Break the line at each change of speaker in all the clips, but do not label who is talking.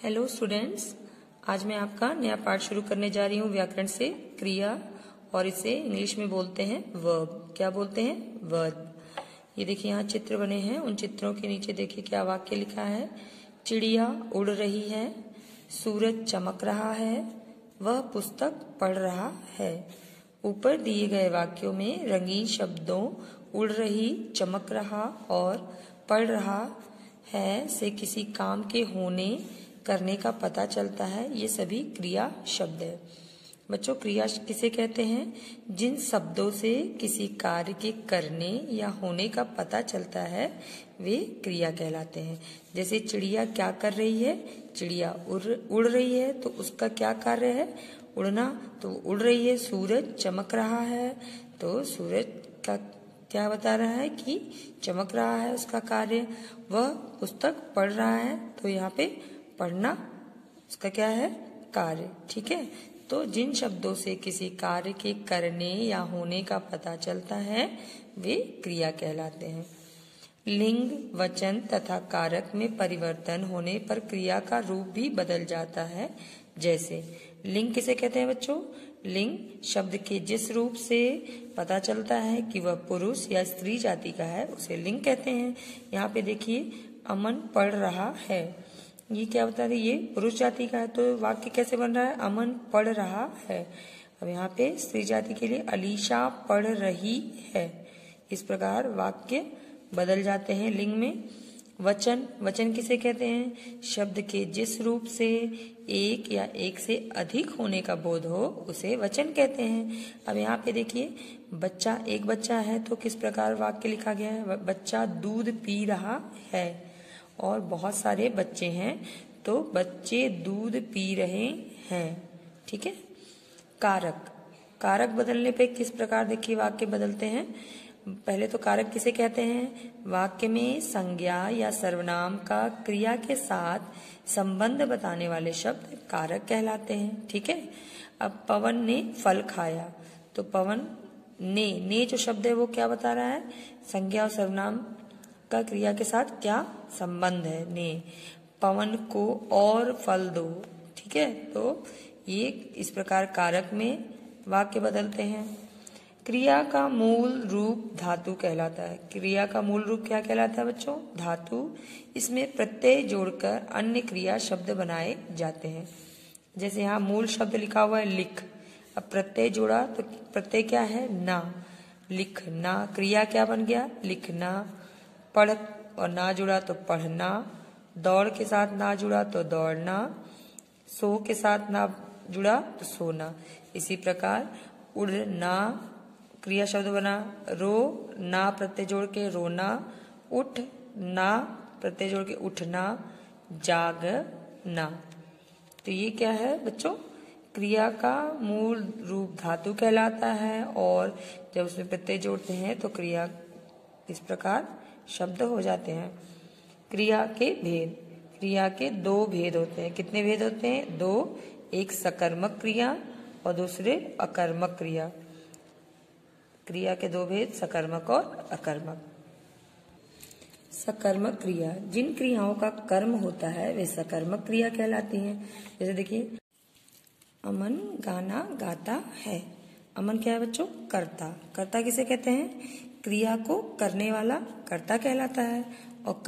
Hello students, आज मैं आपका नया पाठ शुरू करने जा रही हूँ व्याकरण से क्रिया, और इसे इंग्लिश में बोलते हैं वर्ब। क्या बोलते हैं? वर्ब। ये देखिए यहाँ चित्र बने हैं, उन चित्रों के नीचे देखिए क्या वाक्य लिखा है। चिड़िया उड़ रही है, सूरज चमक रहा है, वह पुस्तक पढ़ रहा है। ऊपर दिए गए वाक्यों में रंगीन शब्दों उड़ रही, चमक रहा और पढ़ रहा है से किसी काम के होने करने का पता चलता है। ये सभी क्रिया शब्द है। बच्चों, क्रिया किसे कहते हैं? जिन शब्दों से किसी कार्य के करने या होने का पता चलता है वे क्रिया कहलाते हैं। जैसे चिड़िया क्या कर रही है? चिड़िया उड़ रही है, तो उसका क्या कार्य है? उड़ना, तो उड़ रही है। सूरज चमक रहा है, तो सूरज का क्या बता रहा है कि चमक रहा है उसका कार्य। वह पुस्तक पढ़ रहा है, तो यहाँ पे पढ़ना उसका क्या है? कार्य। ठीक है, तो जिन शब्दों से किसी कार्य के करने या होने का पता चलता है वे क्रिया कहलाते हैं। लिंग, वचन तथा कारक में परिवर्तन होने पर क्रिया का रूप भी बदल जाता है। जैसे लिंग किसे कहते हैं बच्चों? लिंग शब्द के जिस रूप से पता चलता है कि वह पुरुष या स्त्री जाति का है उसे लिंग कहते हैं। यहाँ पे देखिए अमन पढ़ रहा है, ये क्या बता रही? ये पुरुष जाति का है, तो वाक्य कैसे बन रहा है? अमन पढ़ रहा है। अब यहाँ पे स्त्री जाति के लिए अलीशा पढ़ रही है। इस प्रकार वाक्य बदल जाते हैं लिंग में। वचन किसे कहते हैं? शब्द के जिस रूप से एक या एक से अधिक होने का बोध हो उसे वचन कहते हैं। अब यहाँ पे देखिए एक बच्चा है, तो किस प्रकार वाक्य लिखा गया है? बच्चा दूध पी रहा है। और बहुत सारे बच्चे हैं, तो बच्चे दूध पी रहे हैं। ठीक है। कारक बदलने पे किस प्रकार देखिए वाक्य बदलते हैं। पहले तो कारक किसे कहते हैं? वाक्य में संज्ञा या सर्वनाम का क्रिया के साथ संबंध बताने वाले शब्द कारक कहलाते हैं। ठीक है। अब पवन ने फल खाया, तो पवन ने जो शब्द है वो क्या बता रहा है? संज्ञा और सर्वनाम का क्रिया के साथ क्या संबंध है? ने। पवन को और फल दो। ठीक है, तो ये इस प्रकार कारक में वाक्य बदलते हैं। क्रिया का मूल रूप धातु कहलाता है। क्रिया का मूल रूप क्या कहलाता है बच्चों? धातु। इसमें प्रत्यय जोड़कर अन्य क्रिया शब्द बनाए जाते हैं। जैसे यहाँ मूल शब्द लिखा हुआ है लिख, अब प्रत्यय जोड़ा तो प्रत्यय क्या है? ना। लिखना, क्रिया क्या बन गया? लिखना। पढ़ और ना जुड़ा तो पढ़ना। दौड़ के साथ ना जुड़ा तो दौड़ना। सो के साथ ना जुड़ा तो सोना। इसी प्रकार उड़ना क्रिया शब्द बना। रो ना प्रत्यय जोड़ के रोना। उठ ना प्रत्यय जोड़ के उठना। जागना। तो ये क्या है बच्चों? क्रिया का मूल रूप धातु कहलाता है, और जब उसमें प्रत्यय जोड़ते हैं तो क्रिया इस प्रकार शब्द हो जाते हैं। क्रिया के भेद। क्रिया के दो भेद होते हैं। कितने भेद होते हैं? दो। एक सकर्मक क्रिया और दूसरे अकर्मक क्रिया। क्रिया के दो भेद, सकर्मक और अकर्मक। सकर्मक क्रिया, जिन क्रियाओं का कर्म होता है वे सकर्मक क्रिया कहलाती हैं। जैसे देखिए अमन गाना गाता है। अमन क्या है बच्चों? कर्ता। कर्ता किसे कहते हैं? क्रिया को करने वाला कर्ता कहलाता है। और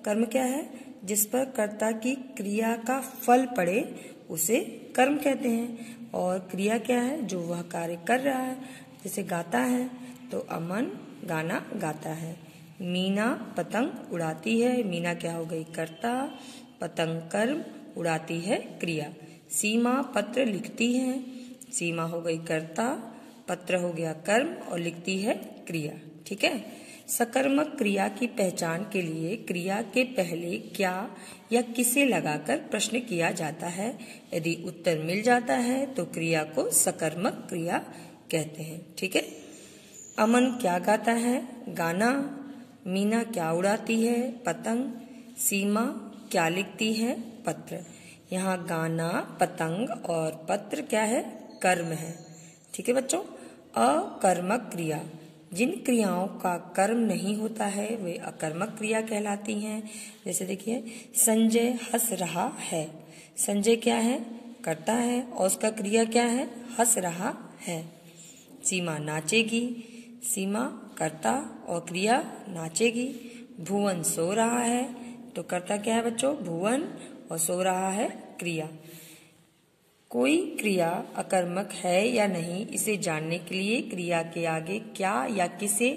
कर्म क्या है? जिस पर कर्ता की क्रिया का फल पड़े उसे कर्म कहते हैं। और क्रिया क्या है? जो वह कार्य कर रहा है। जैसे गाता है, तो अमन गाना गाता है। मीना पतंग उड़ाती है। मीना क्या हो गई? कर्ता। पतंग कर्म, उड़ाती है क्रिया। सीमा पत्र लिखती है। सीमा हो गई कर्ता, पत्र हो गया कर्म और लिखती है क्रिया। ठीक है। सकर्मक क्रिया की पहचान के लिए क्रिया के पहले क्या या किसे लगाकर प्रश्न किया जाता है। यदि उत्तर मिल जाता है तो क्रिया को सकर्मक क्रिया कहते हैं। ठीक है। अमन क्या गाता है? गाना। मीना क्या उड़ाती है? पतंग। सीमा क्या लिखती है? पत्र। यहाँ गाना, पतंग और पत्र क्या है? कर्म है। ठीक है बच्चों। अकर्मक क्रिया, जिन क्रियाओं का कर्म नहीं होता है वे अकर्मक क्रिया कहलाती हैं। जैसे देखिए संजय हंस रहा है। संजय क्या है? करता है और उसका क्रिया क्या है? हंस रहा है। सीमा नाचेगी, सीमा कर्ता और क्रिया नाचेगी। भुवन सो रहा है, तो कर्ता क्या है बच्चों? भुवन और सो रहा है क्रिया। कोई क्रिया अकर्मक है या नहीं, इसे जानने के लिए क्रिया के आगे क्या या किसे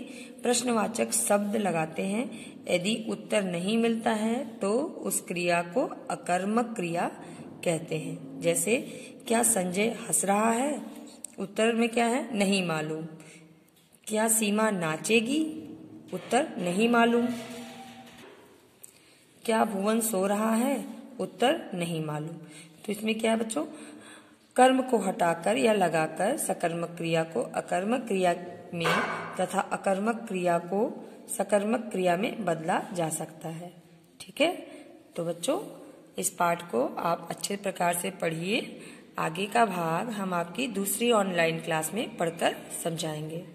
प्रश्नवाचक शब्द लगाते हैं। यदि उत्तर नहीं मिलता है तो उस क्रिया को अकर्मक क्रिया कहते हैं। जैसे क्या संजय हंस रहा है? उत्तर में क्या है? नहीं मालूम। क्या सीमा नाचेगी? उत्तर नहीं मालूम। क्या भुवन सो रहा है? उत्तर नहीं मालूम। तो इसमें क्या है बच्चों? कर्म को हटाकर या लगाकर सकर्मक क्रिया को अकर्मक क्रिया में तथा अकर्मक क्रिया को सकर्मक क्रिया में बदला जा सकता है। ठीक है, तो बच्चों इस पाठ को आप अच्छे प्रकार से पढ़िए। आगे का भाग हम आपकी दूसरी ऑनलाइन क्लास में पढ़कर समझाएंगे।